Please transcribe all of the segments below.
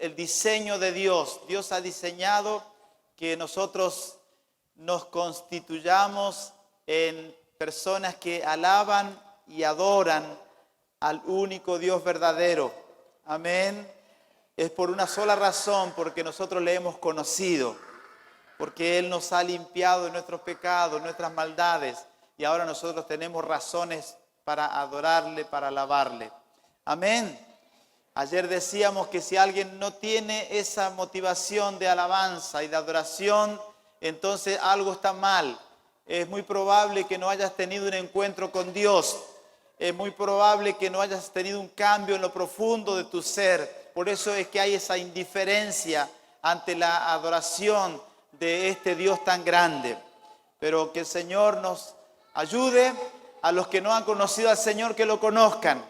el diseño de Dios. Dios ha diseñado que nosotros nos constituyamos en personas que alaban y adoran al único Dios verdadero. Amén. Es por una sola razón, porque nosotros le hemos conocido, porque Él nos ha limpiado de nuestros pecados, nuestras maldades, y ahora nosotros tenemos razones para adorarle, para alabarle. Amén. Ayer decíamos que si alguien no tiene esa motivación de alabanza y de adoración, entonces algo está mal. Es muy probable que no hayas tenido un encuentro con Dios. Es muy probable que no hayas tenido un cambio en lo profundo de tu ser. Por eso es que hay esa indiferencia ante la adoración de este Dios tan grande. Pero que el Señor nos ayude a los que no han conocido al Señor, que lo conozcan.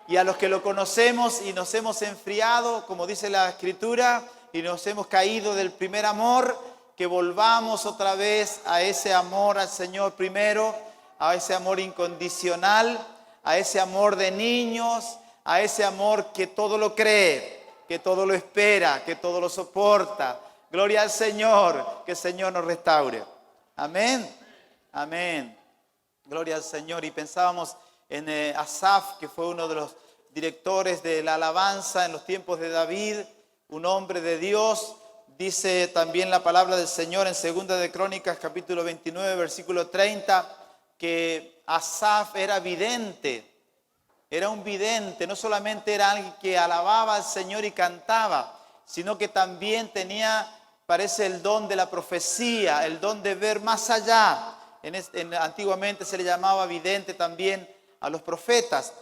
Y a los que lo conocemos y nos hemos enfriado, como dice la Escritura, y nos hemos caído del primer amor, que volvamos otra vez a ese amor al Señor primero, a ese amor incondicional, a ese amor de niños, a ese amor que todo lo cree, que todo lo espera, que todo lo soporta. Gloria al Señor, que el Señor nos restaure. Amén. Amén. Gloria al Señor. Y pensábamos en Asaf, que fue uno de los directores de la alabanza en los tiempos de David, un hombre de Dios. Dice también la palabra del Señor en 2 de Crónicas, capítulo 29, versículo 30, que Asaf era vidente. Era un vidente, no solamente era alguien que alababa al Señor y cantaba, sino que también tenía, parece, el don de la profecía, el don de ver más allá. Antiguamente se le llamaba vidente también a los profetas.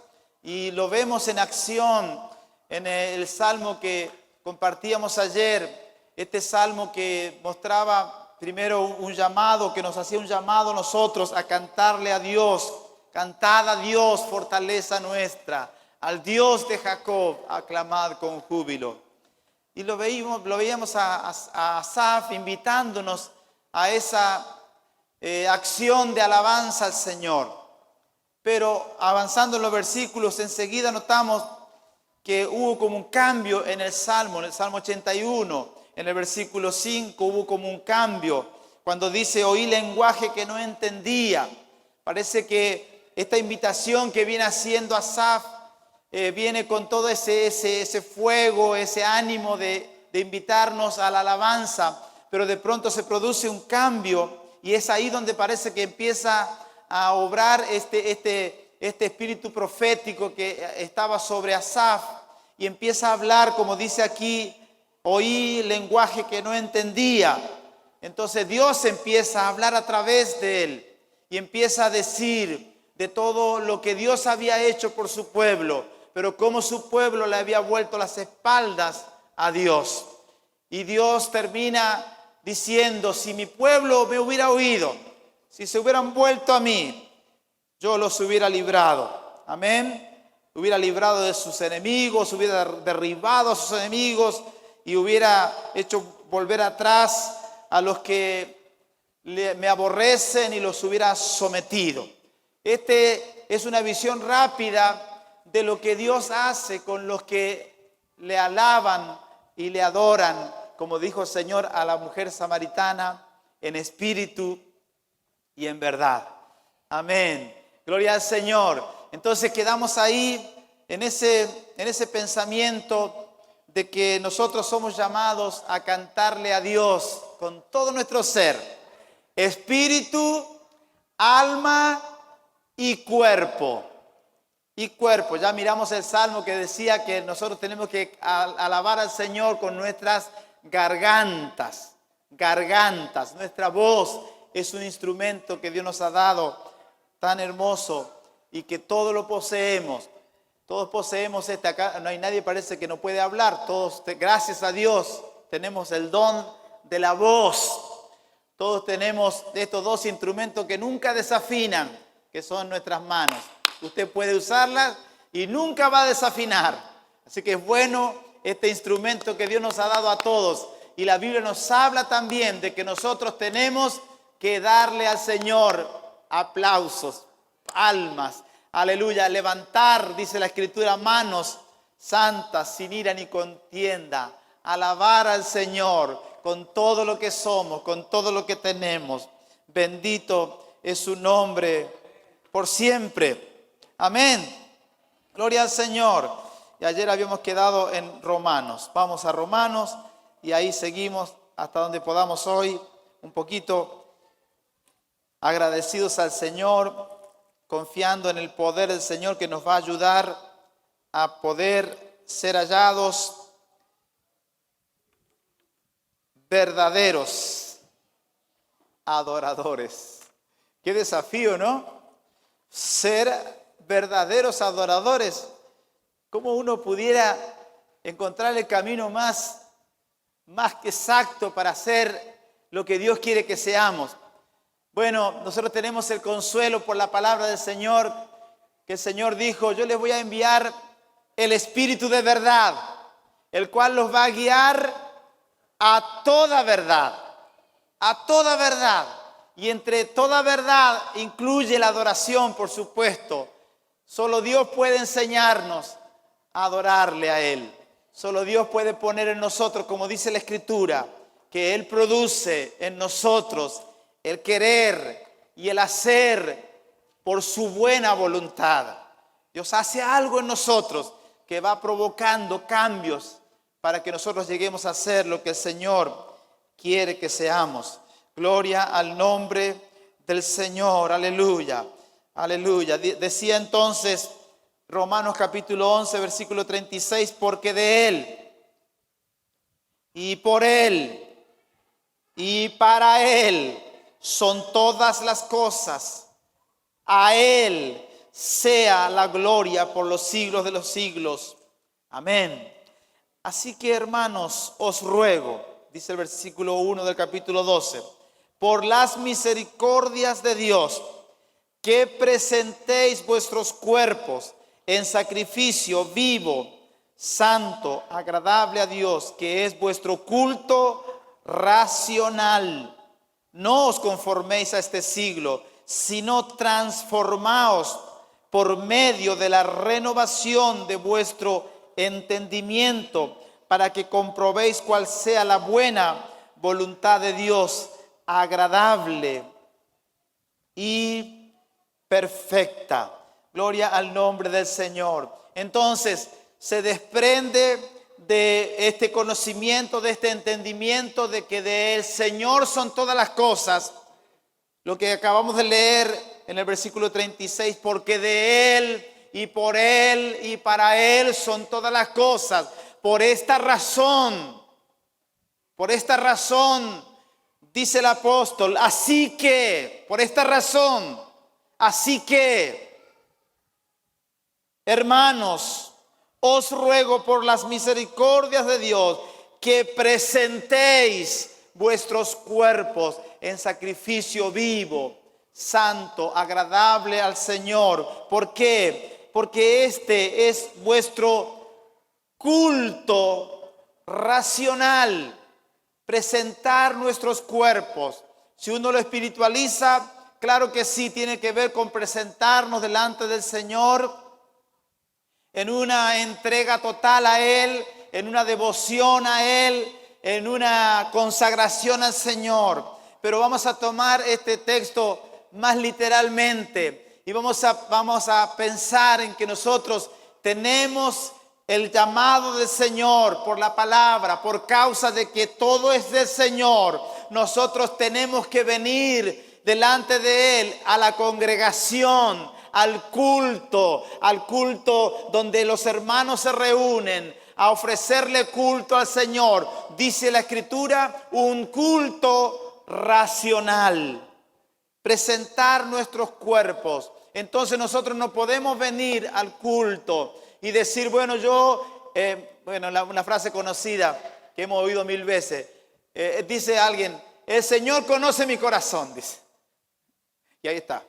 Y lo vemos en acción en el salmo que compartíamos ayer. Este salmo que mostraba primero un llamado, que nos hacía un llamado a nosotros a cantarle a Dios. Cantad a Dios, fortaleza nuestra. Al Dios de Jacob, aclamad con júbilo. Y lo veíamos a Asaf invitándonos a esa acción de alabanza al Señor. Pero avanzando en los versículos, enseguida notamos que hubo como un cambio en el Salmo 81. En el versículo 5 hubo como un cambio. Cuando dice, oí lenguaje que no entendía. Parece que esta invitación que viene haciendo Asaf viene con todo ese fuego, ese ánimo de invitarnos a la alabanza. Pero de pronto se produce un cambio y es ahí donde parece que empieza a obrar este espíritu profético que estaba sobre Asaf y empieza a hablar, como dice aquí, oí lenguaje que no entendía. Entonces Dios empieza a hablar a través de él y empieza a decir de todo lo que Dios había hecho por su pueblo, pero cómo su pueblo le había vuelto las espaldas a Dios. Y Dios termina diciendo, si mi pueblo me hubiera oído, si se hubieran vuelto a mí, yo los hubiera librado. Amén. Hubiera librado de sus enemigos, hubiera derribado a sus enemigos y hubiera hecho volver atrás a los que me aborrecen y los hubiera sometido. Este es una visión rápida de lo que Dios hace con los que le alaban y le adoran, como dijo el Señor a la mujer samaritana, en espíritu y en verdad. Amén. Gloria al Señor. Entonces quedamos ahí en ese pensamiento de que nosotros somos llamados a cantarle a Dios con todo nuestro ser, espíritu, alma y cuerpo. Y cuerpo. Ya miramos el salmo que decía que nosotros tenemos que alabar al Señor con nuestras gargantas. Gargantas. Nuestra voz es un instrumento que Dios nos ha dado tan hermoso y que todos lo poseemos. Todos poseemos acá no hay nadie parece que no puede hablar. Todos, gracias a Dios, tenemos el don de la voz. Todos tenemos estos dos instrumentos que nunca desafinan, que son nuestras manos. Usted puede usarlas y nunca va a desafinar. Así que es bueno este instrumento que Dios nos ha dado a todos. Y la Biblia nos habla también de que nosotros tenemos que darle al Señor aplausos, palmas, aleluya, levantar, dice la Escritura, manos santas, sin ira ni contienda, alabar al Señor con todo lo que somos, con todo lo que tenemos. Bendito es su nombre por siempre. Amén. Gloria al Señor. Y ayer habíamos quedado en Romanos. Vamos a Romanos y ahí seguimos hasta donde podamos hoy, un poquito agradecidos al Señor, confiando en el poder del Señor que nos va a ayudar a poder ser hallados verdaderos adoradores. Qué desafío, ¿no? Ser verdaderos adoradores. ¿Cómo uno pudiera encontrar el camino más exacto para hacer lo que Dios quiere que seamos? Bueno, nosotros tenemos el consuelo por la palabra del Señor, que el Señor dijo: yo les voy a enviar el Espíritu de verdad, el cual los va a guiar a toda verdad, a toda verdad. Y entre toda verdad incluye la adoración, por supuesto. Solo Dios puede enseñarnos a adorarle a Él. Solo Dios puede poner en nosotros, como dice la Escritura, que Él produce en nosotros el querer y el hacer por su buena voluntad. Dios hace algo en nosotros que va provocando cambios para que nosotros lleguemos a ser lo que el Señor quiere que seamos. Gloria al nombre del Señor. Aleluya. Aleluya. Decía entonces Romanos capítulo 11, versículo 36, porque de Él y por Él y para Él son todas las cosas. A Él sea la gloria por los siglos de los siglos. Amén. Así que, hermanos, os ruego, dice el versículo 1 del capítulo 12, por las misericordias de Dios, que presentéis vuestros cuerpos en sacrificio vivo, santo, agradable a Dios, que es vuestro culto racional. No os conforméis a este siglo, sino transformaos por medio de la renovación de vuestro entendimiento, para que comprobéis cuál sea la buena voluntad de Dios, agradable y perfecta. Gloria al nombre del Señor. Entonces, se desprende de este conocimiento, de este entendimiento de que del Señor son todas las cosas. Lo que acabamos de leer en el versículo 36, porque de Él y por Él y para Él son todas las cosas. Por esta razón, dice el apóstol, así que, por esta razón, así que, hermanos, os ruego por las misericordias de Dios que presentéis vuestros cuerpos en sacrificio vivo, santo, agradable al Señor. ¿Por qué? Porque este es vuestro culto racional. Presentar nuestros cuerpos. Si uno lo espiritualiza, claro que sí, tiene que ver con presentarnos delante del Señor en una entrega total a Él, en una devoción a Él, en una consagración al Señor. Pero vamos a tomar este texto más literalmente y vamos a pensar en que nosotros tenemos el llamado del Señor por la palabra, por causa de que todo es del Señor. Nosotros tenemos que venir delante de Él a la congregación, al culto donde los hermanos se reúnen a ofrecerle culto al Señor. Dice la Escritura, un culto racional. Presentar nuestros cuerpos. Entonces nosotros no podemos venir al culto y decir, bueno, una frase conocida que hemos oído 1000 veces. Dice alguien, el Señor conoce mi corazón, dice. Y ahí está.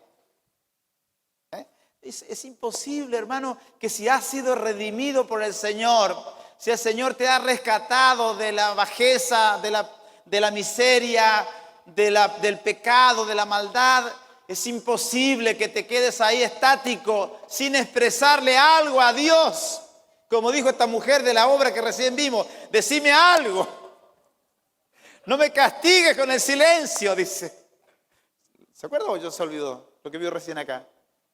Es imposible, hermano, que si has sido redimido por el Señor, si el Señor te ha rescatado de la bajeza, de la miseria, del pecado, de la maldad, es imposible que te quedes ahí estático sin expresarle algo a Dios. Como dijo esta mujer de la obra que recién vimos, decime algo. No me castigues con el silencio, dice. ¿Se acuerda o ya se olvidó lo que vio recién acá?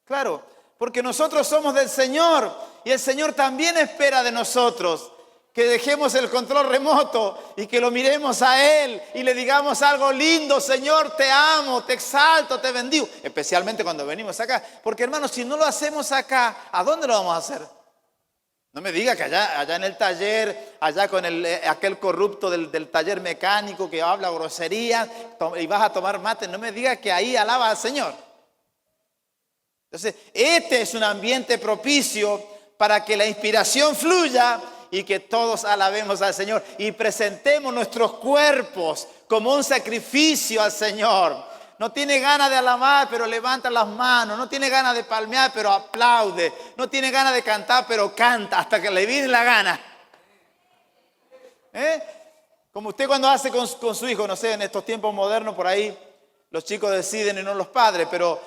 Claro, porque nosotros somos del Señor y el Señor también espera de nosotros que dejemos el control remoto y que lo miremos a Él y le digamos algo lindo. Señor, te amo, te exalto, te bendigo. Especialmente cuando venimos acá. Porque hermanos, si no lo hacemos acá, ¿a dónde lo vamos a hacer? No me diga que allá en el taller, allá con aquel corrupto del taller mecánico que habla grosería y vas a tomar mate, no me diga que ahí alaba al Señor. Entonces, este es un ambiente propicio para que la inspiración fluya y que todos alabemos al Señor y presentemos nuestros cuerpos como un sacrificio al Señor. No tiene ganas de alabar, pero levanta las manos. No tiene ganas de palmear, pero aplaude. No tiene ganas de cantar, pero canta hasta que le viene la gana. Como usted cuando hace con su hijo, no sé, en estos tiempos modernos por ahí, los chicos deciden y no los padres, pero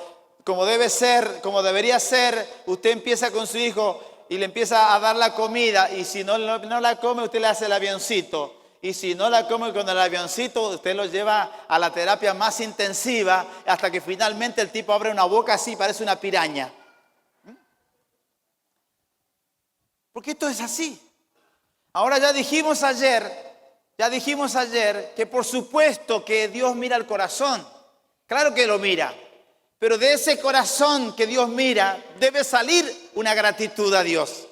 como debe ser, como debería ser, usted empieza con su hijo y le empieza a dar la comida y si no la come, usted le hace el avioncito. Y si no la come con el avioncito, usted lo lleva a la terapia más intensiva hasta que finalmente el tipo abre una boca así, parece una piraña. Porque esto es así. Ahora ya dijimos ayer que por supuesto que Dios mira el corazón. Claro que lo mira. Pero de ese corazón que Dios mira debe salir una gratitud a Dios.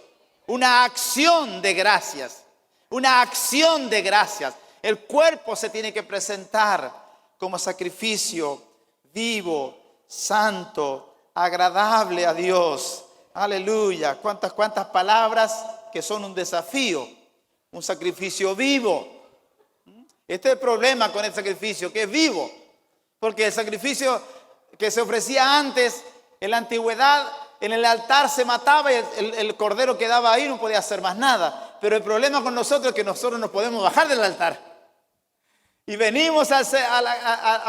Una acción de gracias. Una acción de gracias. El cuerpo se tiene que presentar como sacrificio vivo, santo, agradable a Dios. Aleluya. ¿Cuántas palabras que son un desafío? Un sacrificio vivo. Este es el problema con el sacrificio, que es vivo. Porque el sacrificio que se ofrecía antes, en la antigüedad, en el altar se mataba y el cordero quedaba ahí, no podía hacer más nada. Pero el problema con nosotros es que nosotros nos podemos bajar del altar. Y venimos a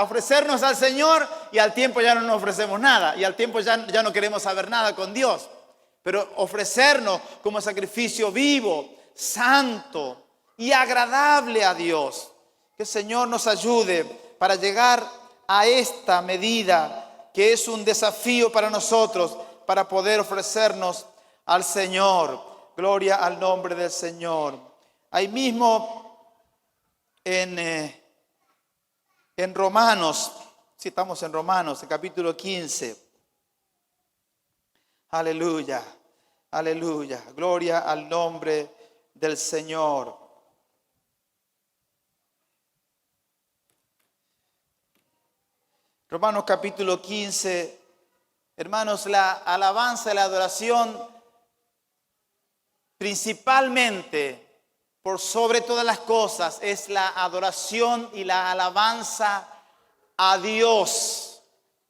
ofrecernos al Señor y al tiempo ya no nos ofrecemos nada. Y al tiempo ya no queremos saber nada con Dios. Pero ofrecernos como sacrificio vivo, santo y agradable a Dios. Que el Señor nos ayude para llegar a esta medida que es un desafío para nosotros, para poder ofrecernos al Señor. Gloria al nombre del Señor. Ahí mismo en Romanos, si estamos en Romanos, el capítulo 15. Aleluya, aleluya. Gloria al nombre del Señor. Romanos capítulo 15. Hermanos, la alabanza y la adoración principalmente, por sobre todas las cosas, es la adoración y la alabanza a Dios.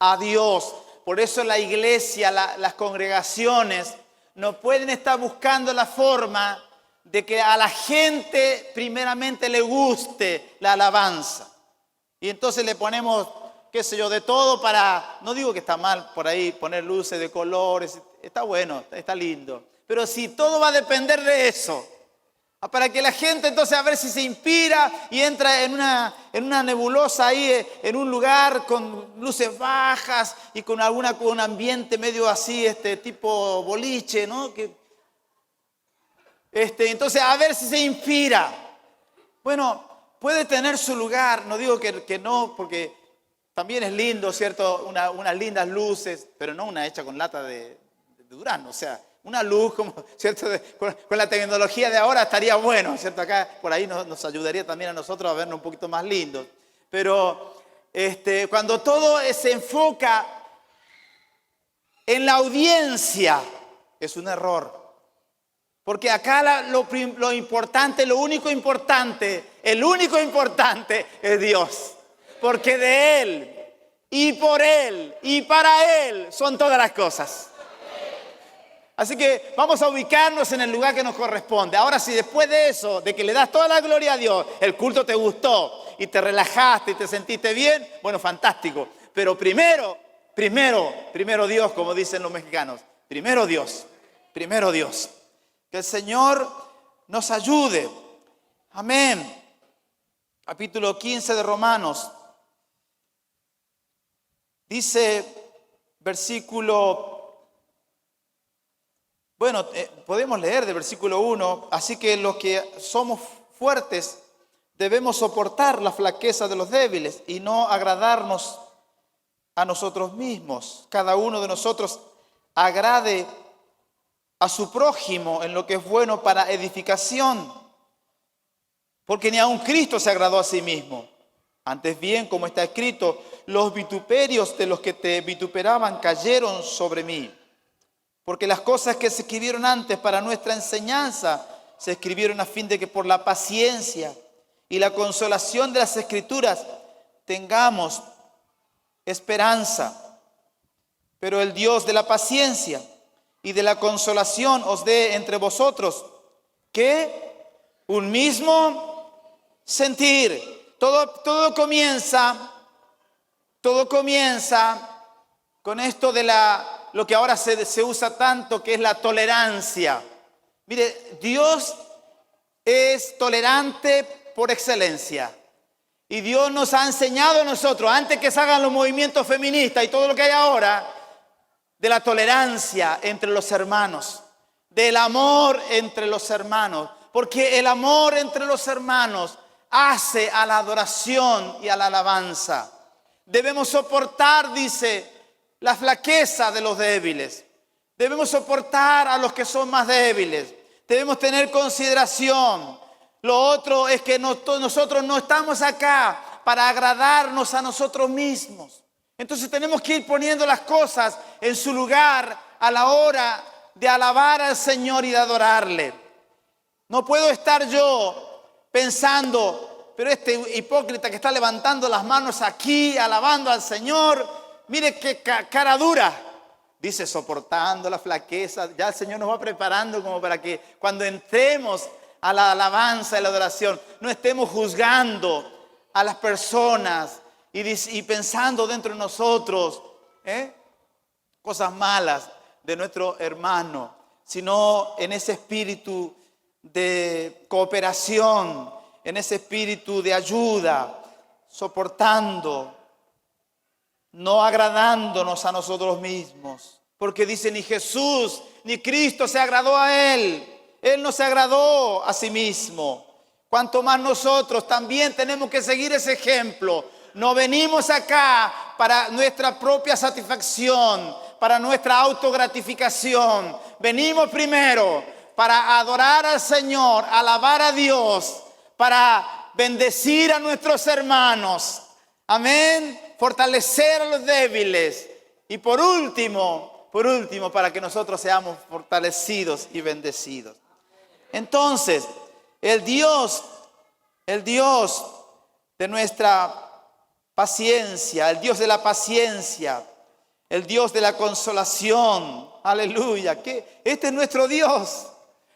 A Dios. Por eso la iglesia, las congregaciones, no pueden estar buscando la forma de que a la gente primeramente le guste la alabanza. Y entonces le ponemos, qué sé yo, de todo para, no digo que está mal por ahí poner luces de colores, está bueno, está lindo. Pero si todo va a depender de eso, para que la gente entonces a ver si se inspira y entra en una nebulosa ahí, en un lugar con luces bajas y con un ambiente medio así, tipo boliche, ¿no? Entonces a ver si se inspira. Bueno, puede tener su lugar, no digo que no, porque también es lindo, ¿cierto? Unas lindas luces, pero no una hecha con lata de durazno, o sea, una luz, como, ¿cierto? Con la tecnología de ahora estaría bueno, ¿cierto? Acá por ahí nos ayudaría también a nosotros a vernos un poquito más lindos. Pero cuando todo se enfoca en la audiencia, es un error. Porque acá lo importante, el único importante es Dios. Porque de Él, y por Él, y para Él son todas las cosas. Así que vamos a ubicarnos en el lugar que nos corresponde. Ahora, si después de eso, de que le das toda la gloria a Dios, el culto te gustó y te relajaste y te sentiste bien, bueno, fantástico. Pero primero Dios, como dicen los mexicanos. Primero Dios. Que el Señor nos ayude. Amén. Capítulo 15 de Romanos. Dice versículo, podemos leer del versículo 1. Así que los que somos fuertes debemos soportar la flaqueza de los débiles y no agradarnos a nosotros mismos. Cada uno de nosotros agrade a su prójimo en lo que es bueno para edificación. Porque ni aun Cristo se agradó a sí mismo. Antes bien, como está escrito, los vituperios de los que te vituperaban cayeron sobre mí. Porque las cosas que se escribieron antes para nuestra enseñanza se escribieron a fin de que por la paciencia y la consolación de las Escrituras tengamos esperanza. Pero el Dios de la paciencia y de la consolación os dé entre vosotros que un mismo sentir. Todo comienza con esto de lo que ahora se usa tanto, que es la tolerancia. Mire, Dios es tolerante por excelencia. Y Dios nos ha enseñado a nosotros, antes que se hagan los movimientos feministas y todo lo que hay ahora, de la tolerancia entre los hermanos, del amor entre los hermanos. Porque el amor entre los hermanos hace a la adoración y a la alabanza. Debemos soportar, dice, la flaqueza de los débiles. Debemos soportar a los que son más débiles. Debemos tener consideración. Lo otro es que nosotros no estamos acá para agradarnos a nosotros mismos. Entonces tenemos que ir poniendo las cosas en su lugar a la hora de alabar al Señor y de adorarle. No puedo estar yo pensando, pero este hipócrita que está levantando las manos aquí, alabando al Señor, mire qué cara dura. Dice, soportando la flaqueza. Ya el Señor nos va preparando como para que cuando entremos a la alabanza y la adoración, no estemos juzgando a las personas y pensando dentro de nosotros cosas malas de nuestro hermano, sino en ese espíritu de cooperación, en ese espíritu de ayuda, soportando, no agradándonos a nosotros mismos. Porque dice, ni Jesús ni Cristo se agradó a Él. Él no se agradó a sí mismo. Cuanto más nosotros también tenemos que seguir ese ejemplo. No venimos acá para nuestra propia satisfacción, para nuestra autogratificación. Venimos primero para adorar al Señor, alabar a Dios, para bendecir a nuestros hermanos. Amén. Fortalecer a los débiles. Y por último, para que nosotros seamos fortalecidos y bendecidos. Entonces, el Dios de nuestra paciencia, el Dios de la paciencia, el Dios de la consolación, aleluya, que este es nuestro Dios.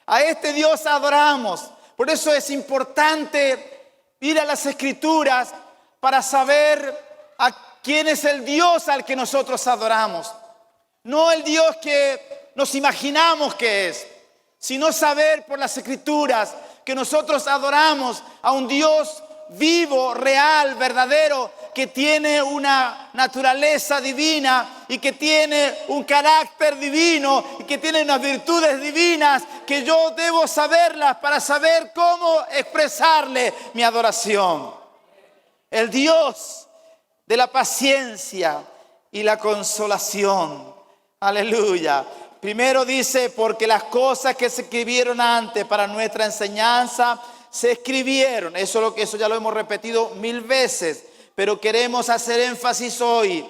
A este Dios adoramos. Por eso es importante ir a las Escrituras para saber a quién es el Dios al que nosotros adoramos. No el Dios que nos imaginamos que es, sino saber por las Escrituras que nosotros adoramos a un Dios vivo, real, verdadero, que tiene una naturaleza divina y que tiene un carácter divino y que tiene unas virtudes divinas que yo debo saberlas para saber cómo expresarle mi adoración. El Dios de la paciencia y la consolación. Aleluya. Primero dice, porque las cosas que se escribieron antes para nuestra enseñanza se escribieron. Eso ya lo hemos repetido 1000 veces, pero queremos hacer énfasis hoy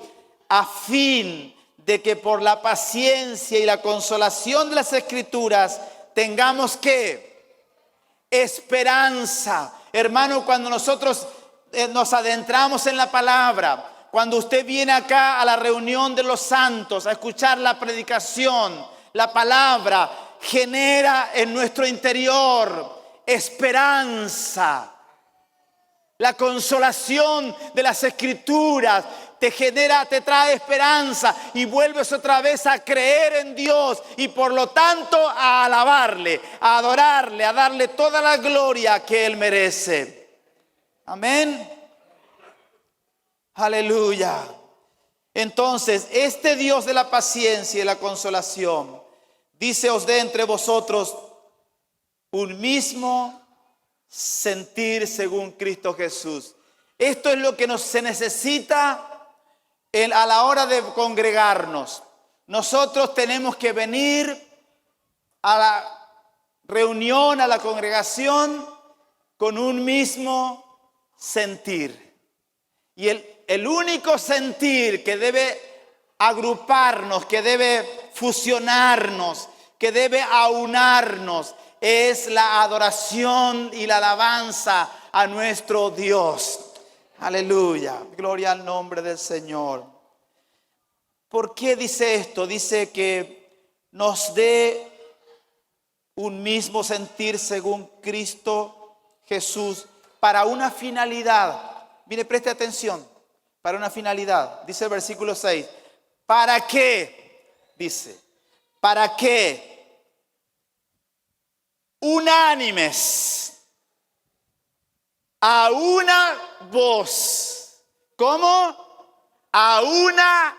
a fin de que por la paciencia y la consolación de las Escrituras tengamos ¿qué? Esperanza. Hermano, cuando nosotros nos adentramos en la palabra, cuando usted viene acá a la reunión de los santos a escuchar la predicación, la palabra genera en nuestro interior esperanza. La consolación de las Escrituras te trae esperanza y vuelves otra vez a creer en Dios y por lo tanto a alabarle, a adorarle, a darle toda la gloria que Él merece. Amén. Aleluya. Entonces, este Dios de la paciencia y la consolación, dice, os dé entre vosotros un mismo sentir según Cristo Jesús. Esto es lo que se necesita a la hora de congregarnos. Nosotros tenemos que venir a la reunión, a la congregación, con un mismo sentir. Y el único sentir que debe agruparnos, que debe fusionarnos, que debe aunarnos, es la adoración y la alabanza a nuestro Dios. Aleluya, gloria al nombre del Señor. ¿Por qué dice esto? Dice que nos dé un mismo sentir según Cristo Jesús para una finalidad. Mire, preste atención, para una finalidad. Dice el versículo 6, ¿para qué? Dice, ¿para qué? Unánimes a una voz. ¿Cómo? A una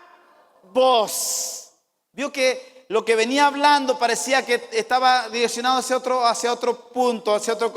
voz. Vio que lo que venía hablando parecía que estaba direccionado hacia otro punto, hacia otra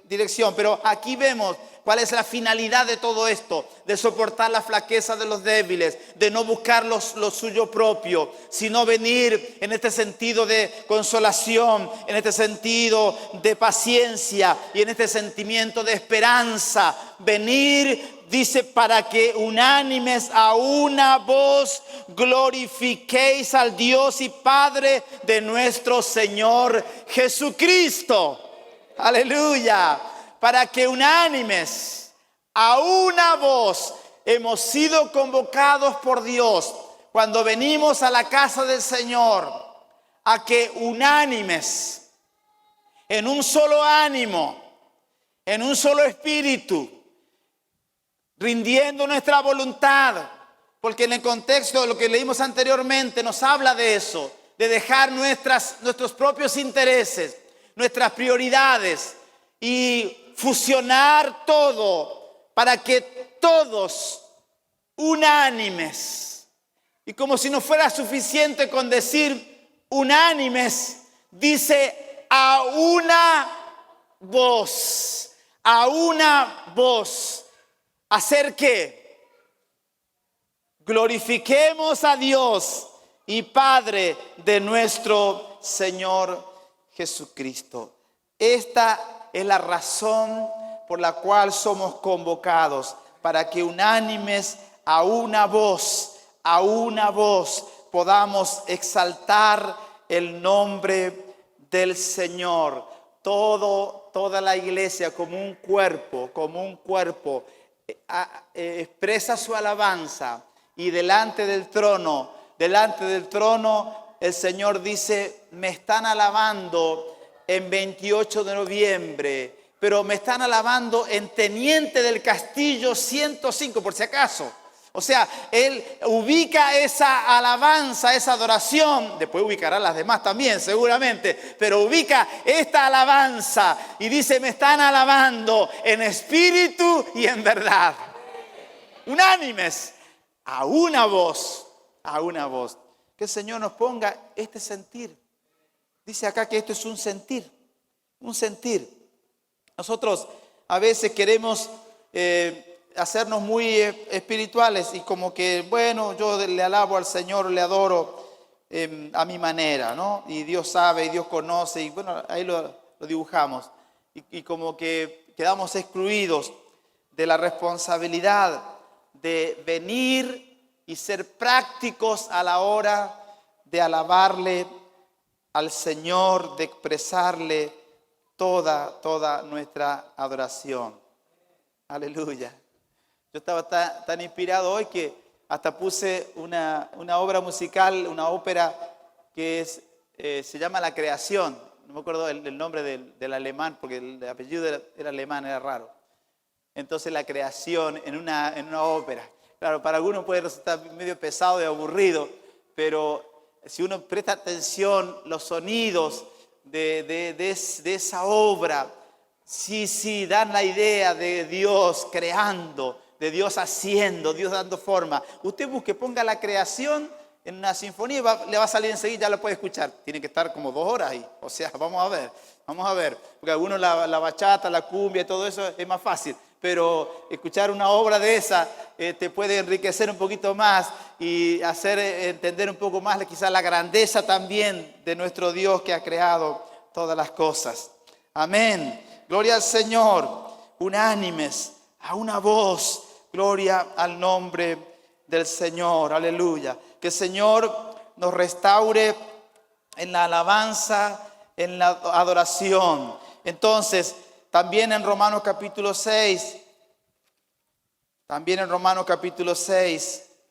dirección. Pero aquí vemos cuál es la finalidad de todo esto: de soportar la flaqueza de los débiles, de no buscar lo suyo propio, sino venir en este sentido de consolación, en este sentido de paciencia y en este sentimiento de esperanza. Venir, dice, para que unánimes a una voz glorifiquéis al Dios y Padre de nuestro Señor Jesucristo. Aleluya. Para que unánimes a una voz hemos sido convocados por Dios cuando venimos a la casa del Señor, a que unánimes, en un solo ánimo, en un solo espíritu, rindiendo nuestra voluntad, porque en el contexto de lo que leímos anteriormente nos habla de eso, de dejar nuestros propios intereses, nuestras prioridades y fusionar todo para que todos unánimes, y como si no fuera suficiente con decir unánimes, dice a una voz, ¿hacer qué? Glorifiquemos a Dios y Padre de nuestro Señor Jesucristo. Esta es la razón por la cual somos convocados, para que unánimes a una voz podamos exaltar el nombre del Señor. Toda la iglesia como un cuerpo expresa su alabanza, y delante del trono el Señor dice: me están alabando en 28 de noviembre, pero me están alabando en Teniente del Castillo 105, por si acaso. O sea, Él ubica esa alabanza, esa adoración, después ubicará las demás también seguramente, pero ubica esta alabanza y dice: me están alabando en espíritu y en verdad. Unánimes, a una voz. Que el Señor nos ponga este sentir. Dice acá que esto es un sentir. Nosotros a veces queremos hacernos muy espirituales y como que, bueno, yo le alabo al Señor, le adoro a mi manera, ¿no? Y Dios sabe y Dios conoce, y bueno, ahí lo dibujamos. Y como que quedamos excluidos de la responsabilidad de venir y ser prácticos a la hora de alabarle al Señor, de expresarle toda nuestra adoración. Aleluya. Yo estaba tan inspirado hoy que hasta puse una obra musical, una ópera que se llama La Creación. No me acuerdo el nombre del alemán, porque el apellido era alemán, era raro. Entonces La Creación en una ópera. Claro, para algunos puede resultar medio pesado y aburrido, pero si uno presta atención, los sonidos de esa obra, sí, dan la idea de Dios creando, de Dios haciendo, Dios dando forma. Usted busque, ponga la creación en una sinfonía y le va a salir enseguida, ya lo puede escuchar. Tiene que estar como 2 horas ahí. O sea, vamos a ver. Porque algunos la bachata, la cumbia, todo eso es más fácil. Pero escuchar una obra de esa te puede enriquecer un poquito más y hacer entender un poco más quizás la grandeza también de nuestro Dios que ha creado todas las cosas. Amén. Gloria al Señor. Unánimes, a una voz. Gloria al nombre del Señor. Aleluya. Que el Señor nos restaure en la alabanza, en la adoración. Entonces, también en Romanos capítulo 6,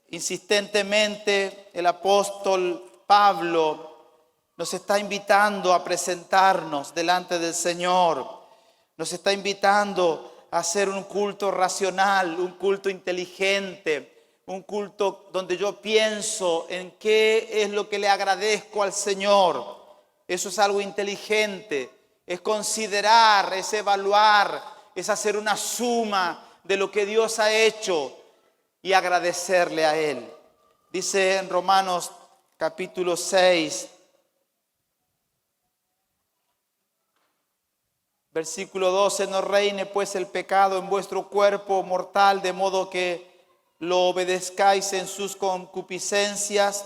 insistentemente el apóstol Pablo nos está invitando a presentarnos delante del Señor. Nos está invitando a hacer un culto racional, un culto inteligente, un culto donde yo pienso en qué es lo que le agradezco al Señor. Eso es algo inteligente. Es considerar, es evaluar, es hacer una suma de lo que Dios ha hecho y agradecerle a Él. Dice en Romanos capítulo 6, versículo 12, no reine pues el pecado en vuestro cuerpo mortal, de modo que lo obedezcáis en sus concupiscencias.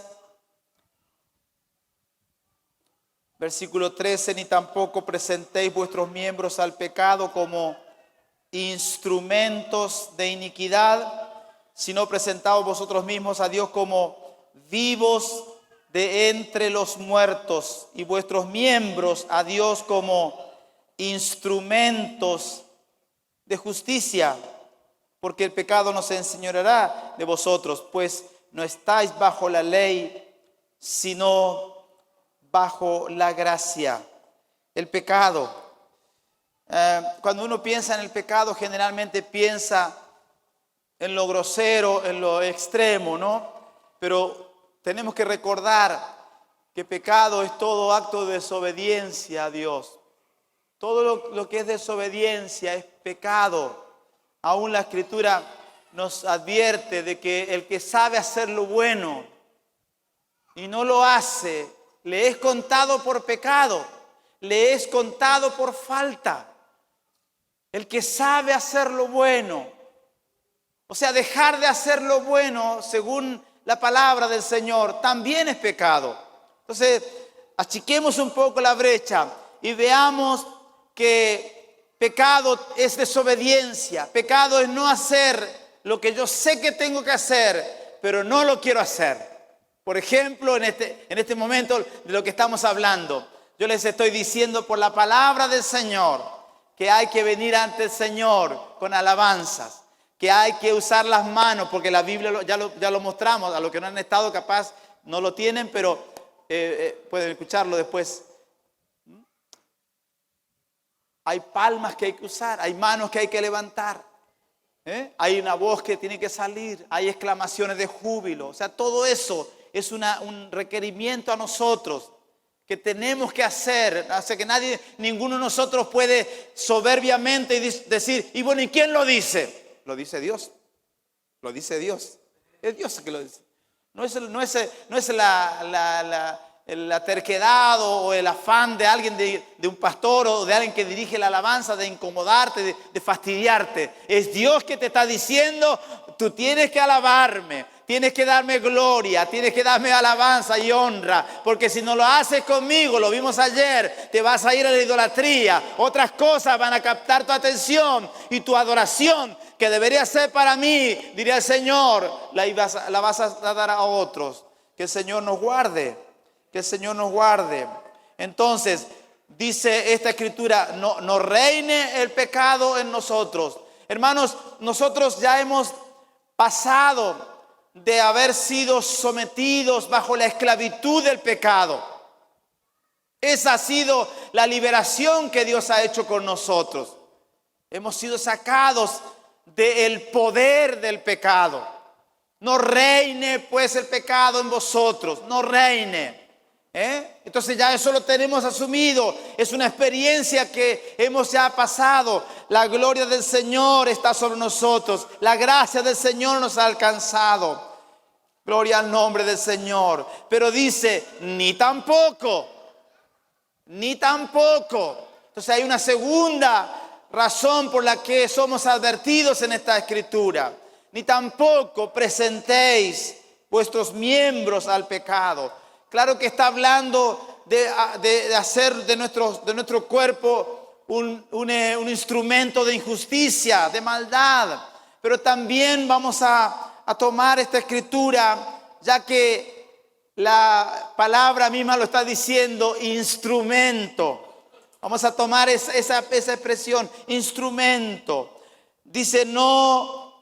Versículo 13, ni tampoco presentéis vuestros miembros al pecado como instrumentos de iniquidad, sino presentaos vosotros mismos a Dios como vivos de entre los muertos y vuestros miembros a Dios como instrumentos de justicia, porque el pecado no se enseñoreará de vosotros, pues no estáis bajo la ley, sino bajo la gracia. El pecado. Cuando uno piensa en el pecado, generalmente piensa en lo grosero, en lo extremo, ¿no? Pero tenemos que recordar que pecado es todo acto de desobediencia a Dios. Todo lo que es desobediencia es pecado. Aún la Escritura nos advierte de que el que sabe hacer lo bueno y no lo hace, le es contado por pecado, le es contado por falta. El que sabe hacer lo bueno, o sea, dejar de hacer lo bueno según la palabra del Señor, también es pecado. Entonces, achiquemos un poco la brecha y veamos que pecado es desobediencia, pecado es no hacer lo que yo sé que tengo que hacer, pero no lo quiero hacer. Por ejemplo, en este momento de lo que estamos hablando, yo les estoy diciendo por la palabra del Señor que hay que venir ante el Señor con alabanzas, que hay que usar las manos, porque la Biblia ya lo mostramos, a los que no han estado capaz no lo tienen, pero pueden escucharlo después. Hay palmas que hay que usar, hay manos que hay que levantar. Hay una voz que tiene que salir, hay exclamaciones de júbilo, o sea, todo eso es un requerimiento a nosotros que tenemos que hacer. Hace que ninguno de nosotros puede soberbiamente decir, y bueno, ¿y quién lo dice? Lo dice Dios. Lo dice Dios. Es Dios el que lo dice. No es la terquedad o el afán de alguien, de un pastor o de alguien que dirige la alabanza, de incomodarte, de fastidiarte. Es Dios que te está diciendo, tú tienes que alabarme. Tienes que darme gloria, tienes que darme alabanza y honra, porque si no lo haces conmigo, lo vimos ayer, te vas a ir a la idolatría. Otras cosas van a captar tu atención y tu adoración, que debería ser para mí, diría el Señor, la vas a dar a otros. Que el Señor nos guarde, que el Señor nos guarde. Entonces, dice esta escritura, no reine el pecado en nosotros. Hermanos, nosotros ya hemos pasado de haber sido sometidos bajo la esclavitud del pecado. Esa ha sido la liberación que Dios ha hecho con nosotros. Hemos sido sacados del poder del pecado. No reine pues el pecado en vosotros, no reine. Entonces ya eso lo tenemos asumido, es una experiencia que hemos ya pasado. La gloria del Señor está sobre nosotros, la gracia del Señor nos ha alcanzado. Gloria al nombre del Señor. Pero dice, ni tampoco. Entonces hay una segunda razón por la que somos advertidos en esta escritura. Ni tampoco presentéis vuestros miembros al pecado. Claro que está hablando de hacer de nuestro cuerpo un instrumento de injusticia, de maldad. Pero también vamos a tomar esta escritura, ya que la palabra misma lo está diciendo, instrumento. Vamos a tomar esa expresión, instrumento. Dice, no,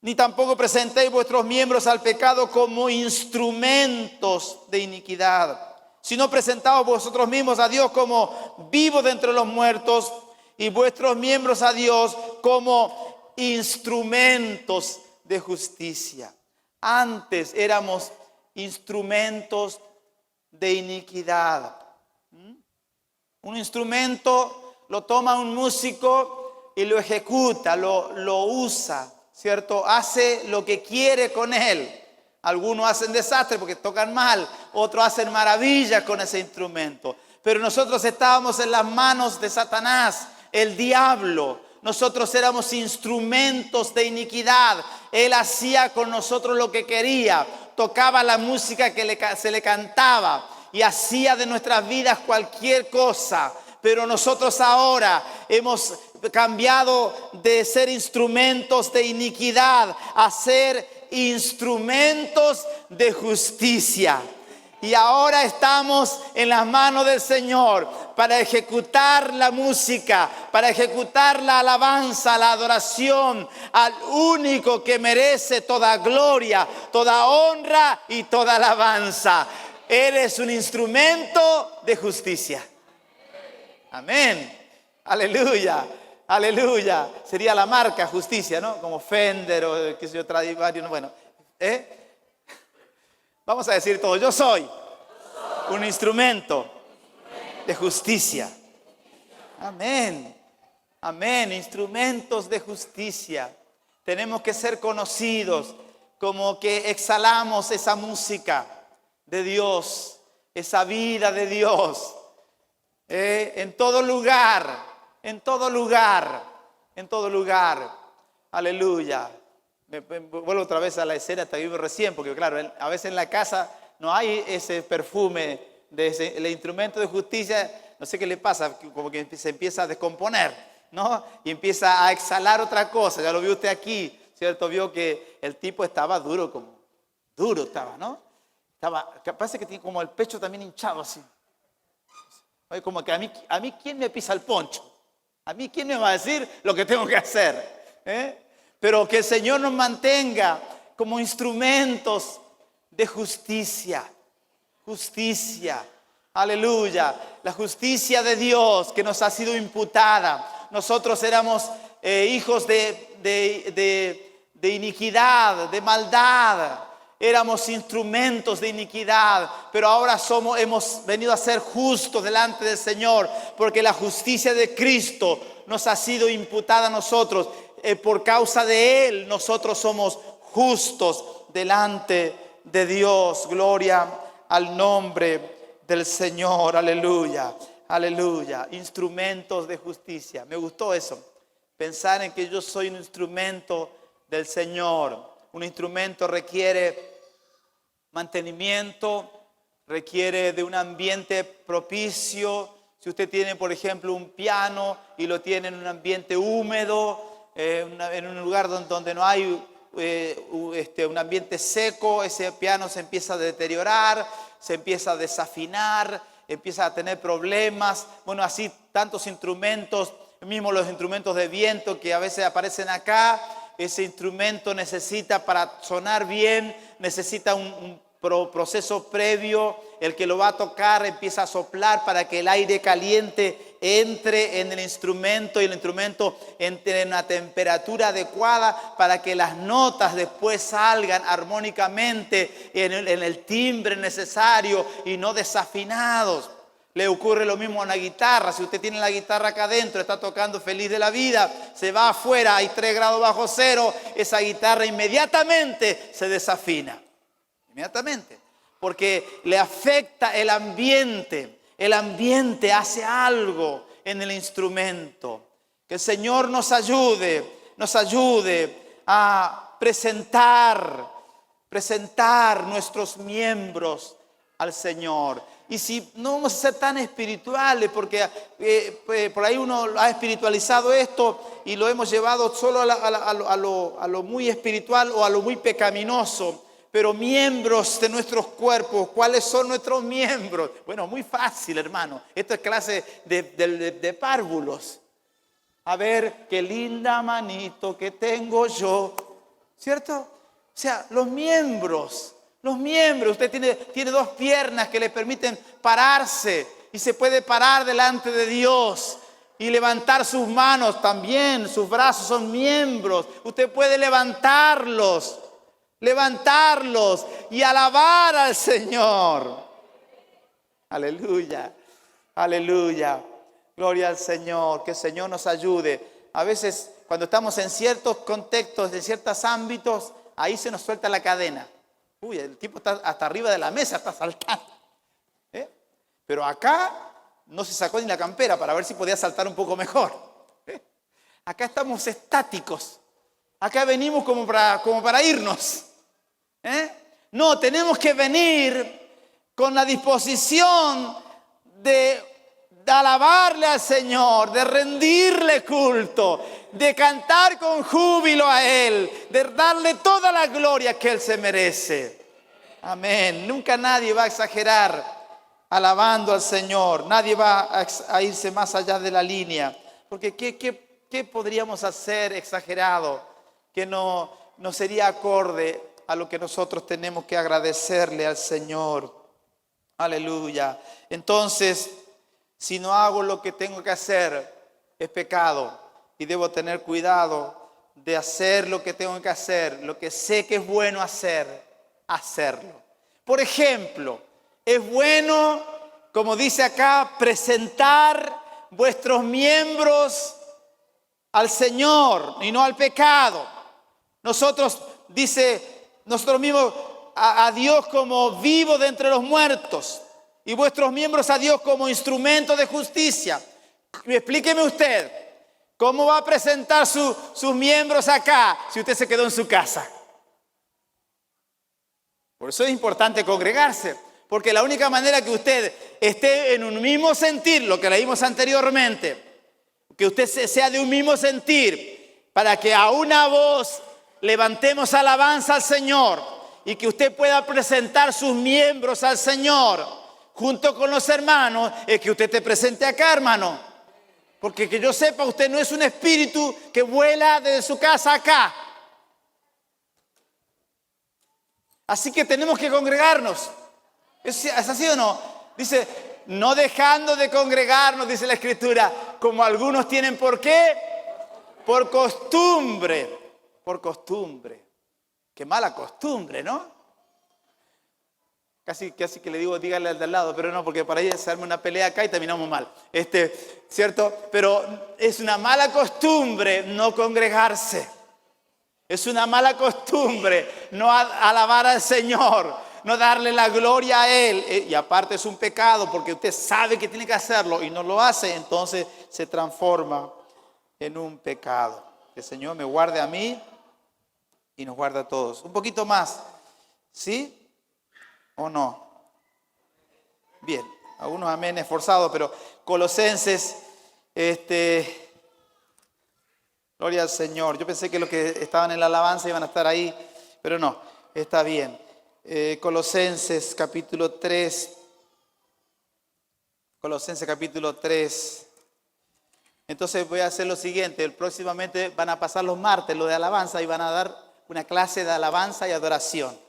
ni tampoco presentéis vuestros miembros al pecado como instrumentos de iniquidad, sino presentaos vosotros mismos a Dios como vivos de entre los muertos y vuestros miembros a Dios como instrumentos de justicia. Antes éramos instrumentos de iniquidad. Un instrumento lo toma un músico y lo ejecuta, lo usa, ¿cierto? Hace lo que quiere con él. Algunos hacen desastre porque tocan mal, otros hacen maravillas con ese instrumento. Pero nosotros estábamos en las manos de Satanás, el diablo. Nosotros éramos instrumentos de iniquidad. Él hacía con nosotros lo que quería. Tocaba la música que se le cantaba y hacía de nuestras vidas cualquier cosa. Pero nosotros ahora hemos cambiado de ser instrumentos de iniquidad a ser instrumentos de justicia. Y ahora estamos en las manos del Señor para ejecutar la música, para ejecutar la alabanza, la adoración al único que merece toda gloria, toda honra y toda alabanza. Eres un instrumento de justicia. Amén. Aleluya. Aleluya. Sería la marca justicia, ¿no? Como Fender o qué sé yo, Stradivarius. Bueno, vamos a decir todo. Yo soy un instrumento de justicia. Amén. Amén. Instrumentos de justicia. Tenemos que ser conocidos como que exhalamos esa música de Dios, esa vida de Dios. En todo lugar. En todo lugar. En todo lugar. Aleluya. Vuelvo otra vez a la escena que vimos recién, porque claro, a veces en la casa no hay ese perfume de el instrumento de justicia. No sé qué le pasa, como que se empieza a descomponer, ¿no? Y empieza a exhalar otra cosa. Ya lo vio usted aquí, ¿cierto? Vio que el tipo estaba duro, estaba, ¿no? Parece que tiene como el pecho también hinchado así. Como que a mí ¿quién me pisa el poncho? ¿A mí quién me va a decir lo que tengo que hacer? Pero que el Señor nos mantenga como instrumentos de justicia. Justicia. Aleluya. La justicia de Dios que nos ha sido imputada. Nosotros éramos hijos de iniquidad, de maldad. Éramos instrumentos de iniquidad, pero ahora hemos venido a ser justos delante del Señor, porque la justicia de Cristo nos ha sido imputada a nosotros. Por causa de Él, nosotros somos justos delante de Dios. Gloria al nombre del Señor. Aleluya, aleluya. Instrumentos de justicia. Me gustó eso. Pensar en que yo soy un instrumento del Señor. Un instrumento requiere mantenimiento, requiere de un ambiente propicio. Si usted tiene, por ejemplo, un piano y lo tiene en un ambiente húmedo, en un lugar donde no hay un ambiente seco, ese piano se empieza a deteriorar, se empieza a desafinar, empieza a tener problemas. Bueno, así tantos instrumentos, mismo los instrumentos de viento que a veces aparecen acá. Ese instrumento necesita, para sonar bien, necesita un proceso previo. El que lo va a tocar empieza a soplar para que el aire caliente entre en el instrumento y el instrumento entre en una temperatura adecuada para que las notas después salgan armónicamente en el timbre necesario y no desafinados. Le ocurre lo mismo a una guitarra. Si usted tiene la guitarra acá adentro, está tocando feliz de la vida, se va afuera, hay 3 grados bajo cero, esa guitarra inmediatamente se desafina. Inmediatamente. Porque le afecta el ambiente. El ambiente hace algo en el instrumento. Que el Señor nos ayude a presentar nuestros miembros al Señor. Y si no vamos a ser tan espirituales, porque por ahí uno ha espiritualizado esto y lo hemos llevado solo a lo muy espiritual o a lo muy pecaminoso. Pero miembros de nuestros cuerpos, ¿cuáles son nuestros miembros? Bueno, muy fácil, hermano. Esto es clase de párvulos. A ver, qué linda manito que tengo yo. ¿Cierto? O sea, los miembros. Usted tiene 2 piernas que le permiten pararse y se puede parar delante de Dios y levantar sus manos también. Sus brazos son miembros. Usted puede levantarlos y alabar al Señor. Aleluya, aleluya. Gloria al Señor, que el Señor nos ayude. A veces cuando estamos en ciertos contextos, en ciertos ámbitos, ahí se nos suelta la cadena. Uy, el tipo está hasta arriba de la mesa, está saltando. Pero acá no se sacó ni la campera para ver si podía saltar un poco mejor. Acá estamos estáticos. Acá venimos como para irnos. No, tenemos que venir con la disposición de alabarle al Señor, de rendirle culto, de cantar con júbilo a Él, de darle toda la gloria que Él se merece. Amén. Nunca nadie va a exagerar alabando al Señor. Nadie va a irse más allá de la línea. Porque ¿qué podríamos hacer exagerado que no sería acorde a lo que nosotros tenemos que agradecerle al Señor? Aleluya. Entonces, si no hago lo que tengo que hacer, es pecado. Y debo tener cuidado de hacer lo que tengo que hacer, lo que sé que es bueno hacer, hacerlo. Por ejemplo, es bueno, como dice acá, presentar vuestros miembros al Señor y no al pecado. Nosotros mismos a Dios como vivo de entre los muertos y vuestros miembros a Dios como instrumento de justicia. Explíqueme usted, ¿cómo va a presentar sus miembros acá si usted se quedó en su casa? Por eso es importante congregarse, porque la única manera que usted esté en un mismo sentir, lo que leímos anteriormente, que usted sea de un mismo sentir, para que a una voz levantemos alabanza al Señor y que usted pueda presentar sus miembros al Señor junto con los hermanos, es que usted te presente acá, hermano. Porque que yo sepa, usted no es un espíritu que vuela desde su casa acá. Así que tenemos que congregarnos. ¿Es así o no? Dice, no dejando de congregarnos, dice la Escritura, como algunos tienen. ¿Por qué? Por costumbre. Por costumbre. Qué mala costumbre, ¿no? Casi que le digo, dígale al de al lado, pero no, porque para ahí se arma una pelea acá y terminamos mal. ¿Cierto? Pero es una mala costumbre no congregarse. Es una mala costumbre no alabar al Señor, no darle la gloria a Él. Y aparte es un pecado porque usted sabe que tiene que hacerlo y no lo hace, entonces se transforma en un pecado. Que el Señor me guarde a mí y nos guarde a todos. Un poquito más, ¿sí? ¿O no? Bien, algunos amén esforzados, pero Colosenses, gloria al Señor. Yo pensé que los que estaban en la alabanza iban a estar ahí, pero no, está bien. Colosenses capítulo 3. Colosenses capítulo 3. Entonces voy a hacer lo siguiente. Próximamente van a pasar los martes, lo de alabanza, y van a dar una clase de alabanza y adoración.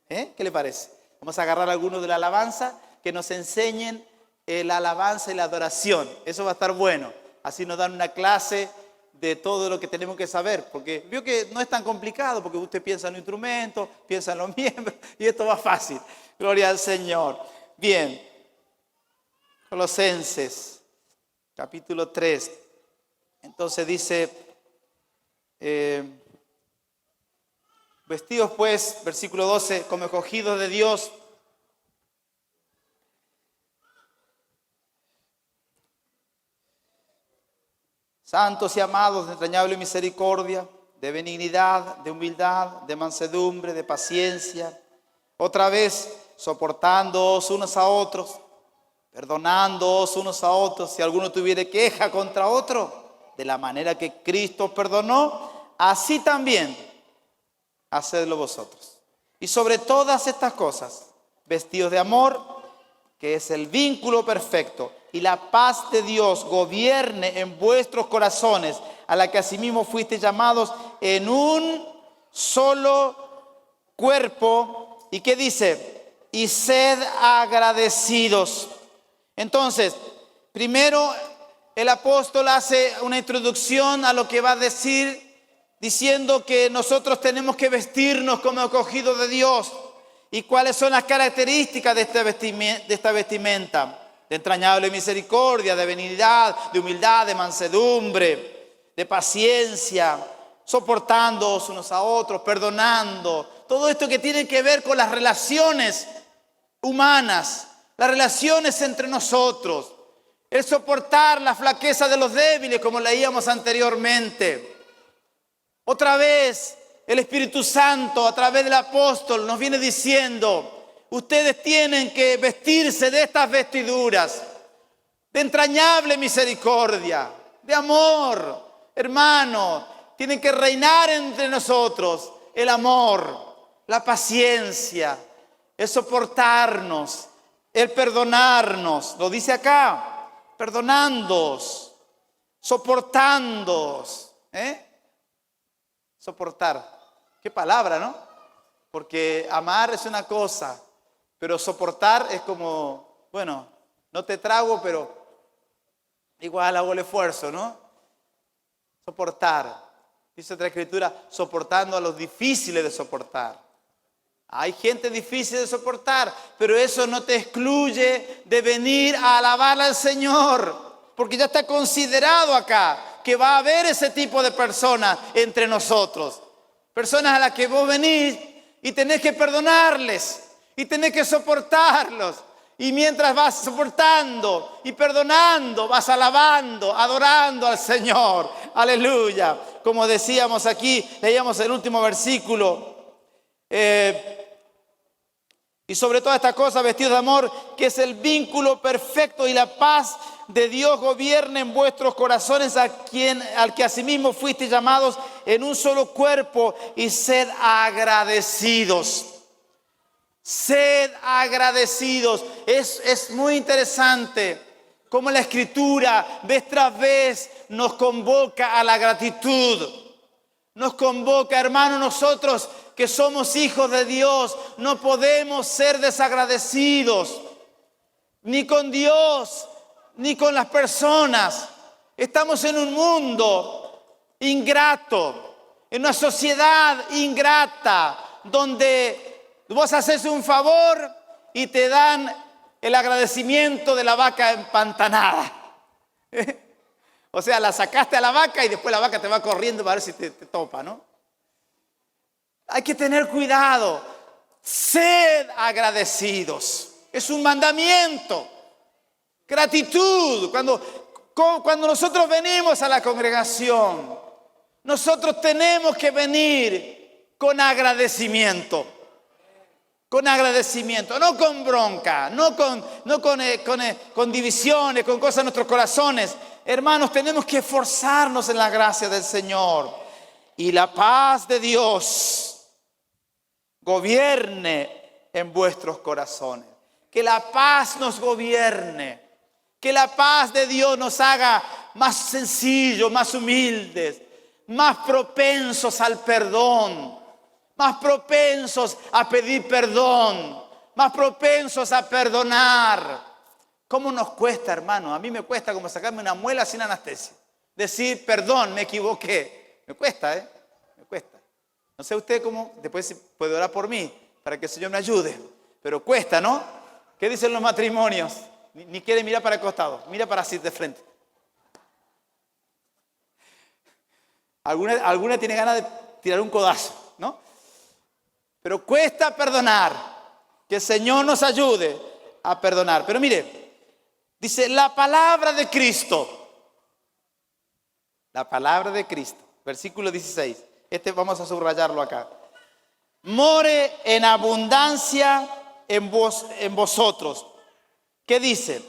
¿Qué le parece? Vamos a agarrar algunos de la alabanza que nos enseñen la alabanza y la adoración. Eso va a estar bueno. Así nos dan una clase de todo lo que tenemos que saber. Porque veo que no es tan complicado, porque usted piensa en los instrumentos, piensa en los miembros, y esto va fácil. Gloria al Señor. Bien. Colosenses, capítulo 3. Entonces dice, vestidos pues, versículo 12, como escogidos de Dios, santos y amados de entrañable misericordia, de benignidad, de humildad, de mansedumbre, de paciencia, otra vez soportándoos unos a otros, perdonándoos unos a otros, si alguno tuviere queja contra otro, de la manera que Cristo perdonó, así también hacedlo vosotros. Y sobre todas estas cosas, vestidos de amor, que es el vínculo perfecto, y la paz de Dios gobierne en vuestros corazones, a la que asimismo fuisteis llamados en un solo cuerpo. ¿Y qué dice? Y sed agradecidos. Entonces, primero el apóstol hace una introducción a lo que va a decir, diciendo que nosotros tenemos que vestirnos como escogidos de Dios. ¿Y cuáles son las características de esta vestimenta? De entrañable misericordia, de benignidad, de humildad, de mansedumbre, de paciencia, soportándoos unos a otros, perdonando. Todo esto que tiene que ver con las relaciones humanas, las relaciones entre nosotros. El soportar la flaqueza de los débiles, como leíamos anteriormente. Otra vez, el Espíritu Santo, a través del apóstol, nos viene diciendo: ustedes tienen que vestirse de estas vestiduras, de entrañable misericordia, de amor. Hermano, tienen que reinar entre nosotros el amor, la paciencia, el soportarnos, el perdonarnos. Lo dice acá, perdonándoos, soportándoos. Soportar. Qué palabra, ¿no? Porque amar es una cosa, pero soportar es como, bueno, no te trago, pero igual hago el esfuerzo, ¿no? Soportar. Dice otra escritura, soportando a los difíciles de soportar. Hay gente difícil de soportar, pero eso no te excluye de venir a alabar al Señor, porque ya está considerado acá que va a haber ese tipo de personas entre nosotros. Personas a las que vos venís y tenés que perdonarles y tenés que soportarlos. Y mientras vas soportando y perdonando, vas alabando, adorando al Señor. Aleluya. Como decíamos aquí, leíamos el último versículo. Y sobre todas estas cosas, vestidos de amor, que es el vínculo perfecto, y la paz de Dios gobierne en vuestros corazones, al que asimismo fuisteis llamados en un solo cuerpo, y sed agradecidos. Sed agradecidos. Es muy interesante cómo la Escritura vez tras vez nos convoca a la gratitud. Nos convoca, hermano, nosotros que somos hijos de Dios, no podemos ser desagradecidos, ni con Dios, ni con las personas. Estamos en un mundo ingrato, en una sociedad ingrata, donde vos haces un favor y te dan el agradecimiento de la vaca empantanada. O sea, la sacaste a la vaca y después la vaca te va corriendo para ver si te topa, ¿no? Hay que tener cuidado. Sed agradecidos. Es un mandamiento. Gratitud. Cuando nosotros venimos a la congregación, nosotros tenemos que venir con agradecimiento. Con agradecimiento, no con bronca, no con divisiones, con cosas en nuestros corazones. Hermanos, tenemos que esforzarnos en la gracia del Señor. Y la paz de Dios gobierne en vuestros corazones. Que la paz nos gobierne. Que la paz de Dios nos haga más sencillos, más humildes, más propensos al perdón, más propensos a pedir perdón, más propensos a perdonar. ¿Cómo nos cuesta, hermano? A mí me cuesta como sacarme una muela sin anestesia. Decir, perdón, me equivoqué. Me cuesta, Me cuesta. No sé usted cómo, después puede orar por mí, para que el Señor me ayude. Pero cuesta, ¿no? ¿Qué dicen los matrimonios? Ni quiere mirar para el costado, mira para así de frente. Alguna tiene ganas de tirar un codazo, ¿no? Pero cuesta perdonar. Que el Señor nos ayude a perdonar. Pero mire, dice la palabra de Cristo. La palabra de Cristo. Versículo 16. Vamos a subrayarlo acá. More en abundancia en vosotros. ¿Qué dice?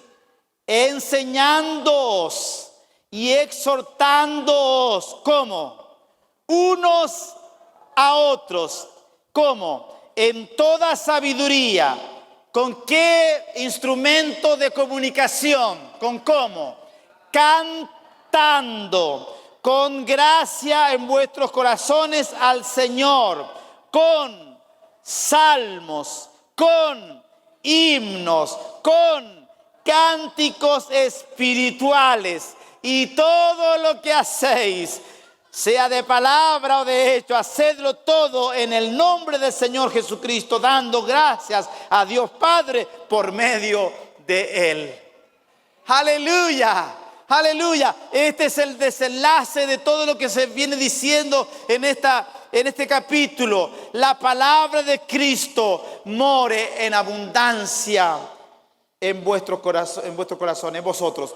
Enseñándoos y exhortándoos. ¿Cómo? Unos a otros. ¿Cómo? En toda sabiduría. ¿Con qué instrumento de comunicación? ¿Con cómo? Cantando con gracia en vuestros corazones al Señor, con salmos, con himnos, con cánticos espirituales, y todo lo que hacéis, sea de palabra o de hecho, hacedlo todo en el nombre del Señor Jesucristo, dando gracias a Dios Padre por medio de Él. ¡Aleluya! ¡Aleluya! Este es el desenlace de todo lo que se viene diciendo en este capítulo. La palabra de Cristo more en abundancia en vuestro corazón, en vosotros.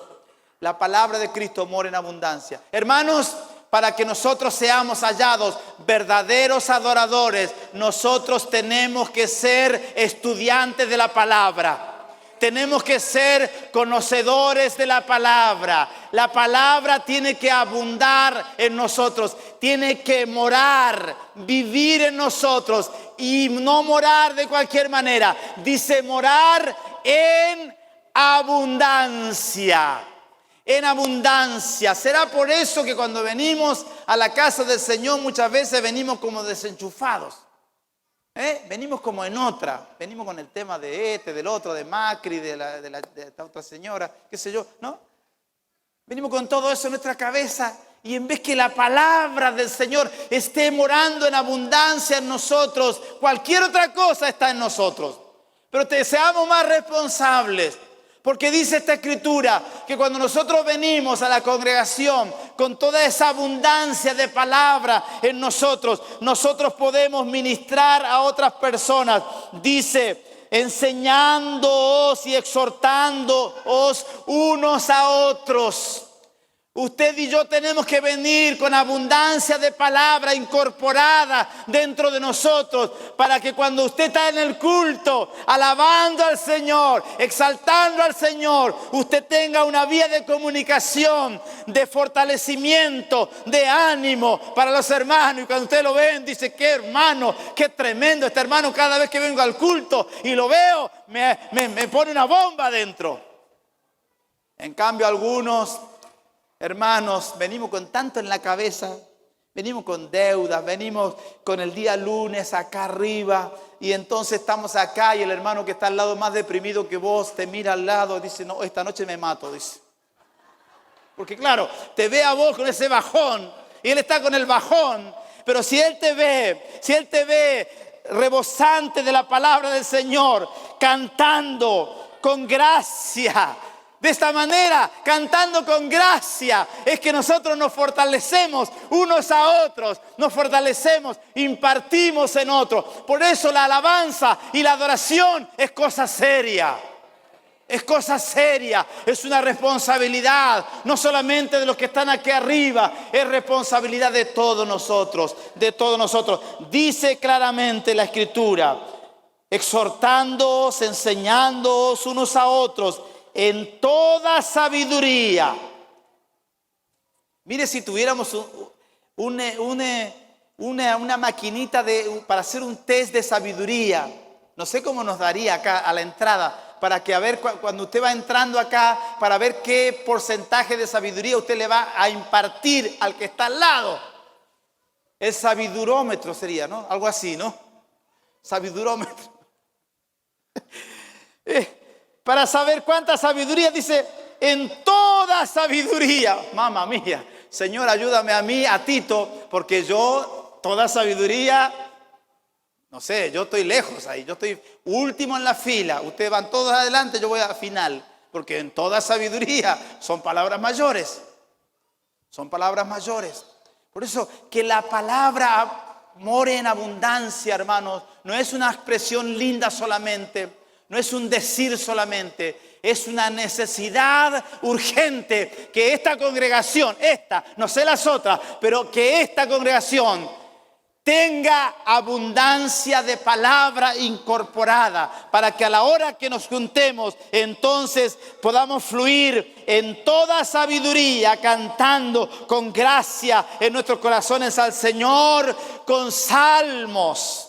La palabra de Cristo mora en abundancia. Hermanos, para que nosotros seamos hallados verdaderos adoradores, nosotros tenemos que ser estudiantes de la palabra. Tenemos que ser conocedores de la palabra. La palabra tiene que abundar en nosotros, tiene que morar, vivir en nosotros, y no morar de cualquier manera. Dice morar en abundancia. En abundancia. Será por eso que cuando venimos a la casa del Señor muchas veces venimos como desenchufados. Venimos como en otra. Venimos con el tema de del otro, de Macri, de esta otra señora, qué sé yo, ¿no? Venimos con todo eso en nuestra cabeza, y en vez que la palabra del Señor esté morando en abundancia en nosotros, cualquier otra cosa está en nosotros. Pero seamos más responsables. Porque dice esta escritura que cuando nosotros venimos a la congregación con toda esa abundancia de palabra en nosotros, nosotros podemos ministrar a otras personas. Dice, enseñándoos y exhortándoos unos a otros. Usted y yo tenemos que venir con abundancia de palabra incorporada dentro de nosotros, para que cuando usted está en el culto, alabando al Señor, exaltando al Señor, usted tenga una vía de comunicación, de fortalecimiento, de ánimo para los hermanos. Y cuando usted lo ven, dice, qué hermano, qué tremendo este hermano. Cada vez que vengo al culto y lo veo, me pone una bomba adentro. En cambio, algunos hermanos, venimos con tanto en la cabeza, venimos con deudas, venimos con el día lunes acá arriba, y entonces estamos acá y el hermano que está al lado más deprimido que vos te mira al lado y dice, no, esta noche me mato, dice. Porque claro, te ve a vos con ese bajón y él está con el bajón, pero si él te ve rebosante de la palabra del Señor, cantando con gracia. De esta manera, cantando con gracia, es que nosotros nos fortalecemos unos a otros, nos fortalecemos, impartimos en otros. Por eso la alabanza y la adoración es cosa seria. Es cosa seria, es una responsabilidad, no solamente de los que están aquí arriba, es responsabilidad de todos nosotros, de todos nosotros. Dice claramente la Escritura, exhortándoos, enseñándoos unos a otros, en toda sabiduría. Mire, si tuviéramos una maquinita para hacer un test de sabiduría, no sé cómo nos daría acá a la entrada, para que a ver cuando usted va entrando acá, para ver qué porcentaje de sabiduría usted le va a impartir al que está al lado. El sabidurómetro sería, ¿no? Algo así, ¿no? Sabidurómetro. Para saber cuánta sabiduría, dice, en toda sabiduría. Mamma mía, Señor, ayúdame a mí, a Tito, porque yo, toda sabiduría, no sé, yo estoy lejos ahí, yo estoy último en la fila. Ustedes van todos adelante, yo voy al final, porque en toda sabiduría son palabras mayores. Son palabras mayores. Por eso que la palabra more en abundancia, hermanos, no es una expresión linda solamente, no es un decir solamente, es una necesidad urgente que esta congregación, no sé las otras, pero que esta congregación tenga abundancia de palabra incorporada, para que a la hora que nos juntemos, entonces podamos fluir en toda sabiduría, cantando con gracia en nuestros corazones al Señor, con salmos.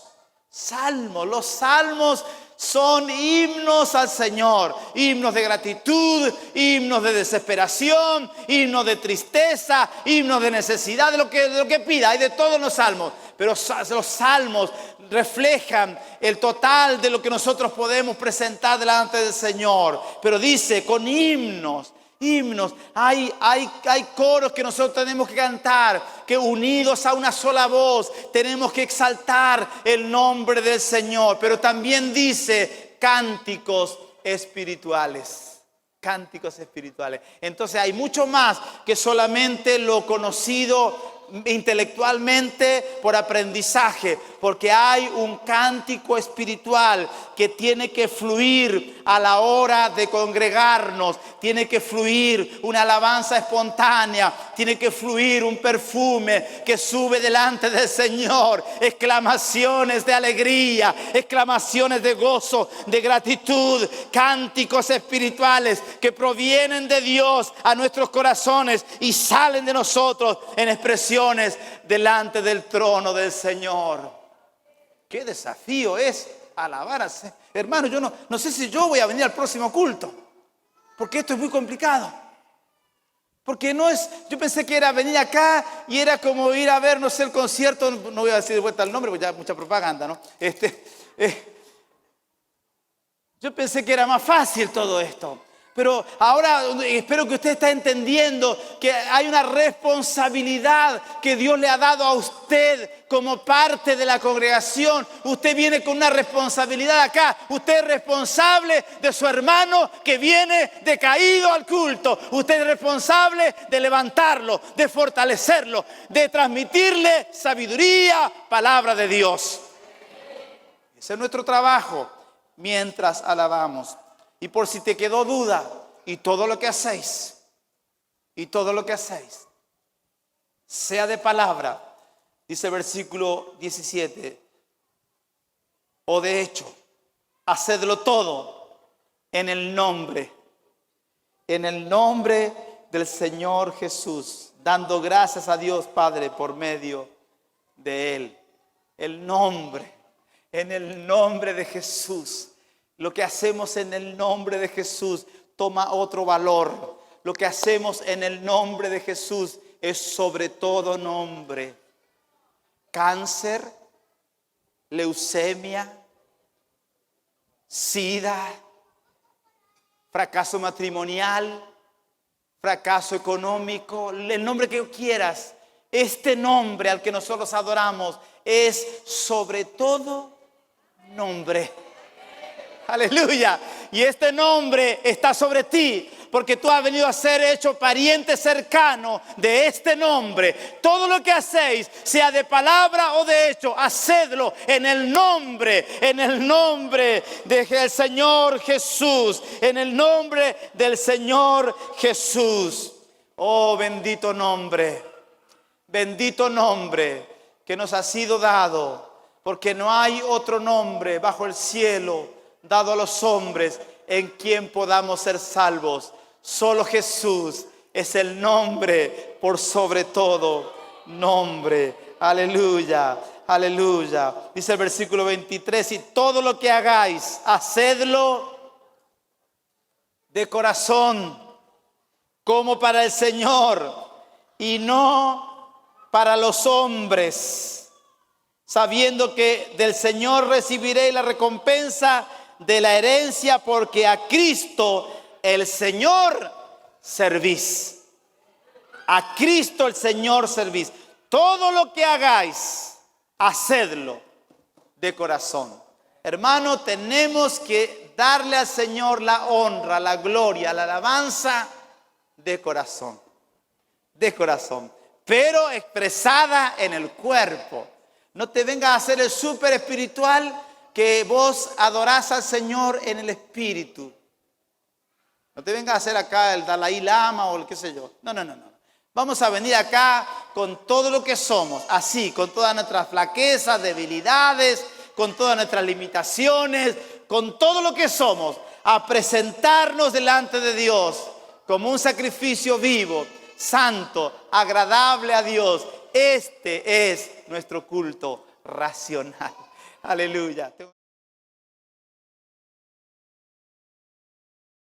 Los salmos son himnos al Señor, himnos de gratitud, himnos de desesperación, himnos de tristeza, himnos de necesidad, de lo que pida, hay de todos los salmos. Pero los salmos reflejan el total de lo que nosotros podemos presentar delante del Señor. Pero dice, con himnos, hay coros que nosotros tenemos que cantar, que unidos a una sola voz tenemos que exaltar el nombre del Señor. Pero también dice cánticos espirituales. Cánticos espirituales. Entonces hay mucho más que solamente lo conocido intelectualmente por aprendizaje, porque hay un cántico espiritual que tiene que fluir a la hora de congregarnos, tiene que fluir una alabanza espontánea, tiene que fluir un perfume que sube delante del Señor, exclamaciones de alegría, exclamaciones de gozo, de gratitud, cánticos espirituales que provienen de Dios a nuestros corazones y salen de nosotros en expresión delante del trono del Señor. Qué desafío es alabar a Dios. Hermano, yo no sé si yo voy a venir al próximo culto, porque esto es muy complicado. Porque yo pensé que era venir acá y era como ir a ver, no sé, el concierto, no voy a decir de vuelta el nombre porque ya hay mucha propaganda, ¿no? Yo pensé que era más fácil todo esto. Pero ahora espero que usted esté entendiendo que hay una responsabilidad que Dios le ha dado a usted como parte de la congregación. Usted viene con una responsabilidad acá. Usted es responsable de su hermano que viene decaído al culto. Usted es responsable de levantarlo, de fortalecerlo, de transmitirle sabiduría, palabra de Dios. Ese es nuestro trabajo mientras alabamos. Y por si te quedó duda, y todo lo que hacéis, sea de palabra, dice el versículo 17, o de hecho, hacedlo todo en el nombre del Señor Jesús, dando gracias a Dios Padre por medio de Él. En el nombre de Jesús. Lo que hacemos en el nombre de Jesús toma otro valor. Lo que hacemos en el nombre de Jesús es sobre todo nombre. Cáncer, leucemia, SIDA, fracaso matrimonial, fracaso económico, el nombre que quieras. Este nombre al que nosotros adoramos es sobre todo nombre. Aleluya. Y este nombre está sobre ti, porque tú has venido a ser hecho pariente cercano de este nombre. Todo lo que hacéis, sea de palabra o de hecho, hacedlo en el nombre del Señor Jesús. En el nombre del Señor Jesús. Oh, bendito nombre que nos ha sido dado, porque no hay otro nombre bajo el cielo dado a los hombres en quien podamos ser salvos. Solo Jesús es el nombre por sobre todo nombre. Aleluya, aleluya. Dice el versículo 23, y todo lo que hagáis, hacedlo de corazón, como para el Señor, y no para los hombres, sabiendo que del Señor recibiréis la recompensa, de la herencia, porque a Cristo el Señor servís. A Cristo el Señor servís. Todo lo que hagáis, hacedlo de corazón. Hermano, tenemos que darle al Señor la honra, la gloria, la alabanza de corazón. De corazón. Pero expresada en el cuerpo. No te vengas a hacer el súper espiritual que vos adorás al Señor en el espíritu. No te vengas a hacer acá el Dalai Lama o el qué sé yo. No. Vamos a venir acá con todo lo que somos, así, con todas nuestras flaquezas, debilidades, con todas nuestras limitaciones, con todo lo que somos, a presentarnos delante de Dios como un sacrificio vivo, santo, agradable a Dios. Este es nuestro culto racional. Aleluya.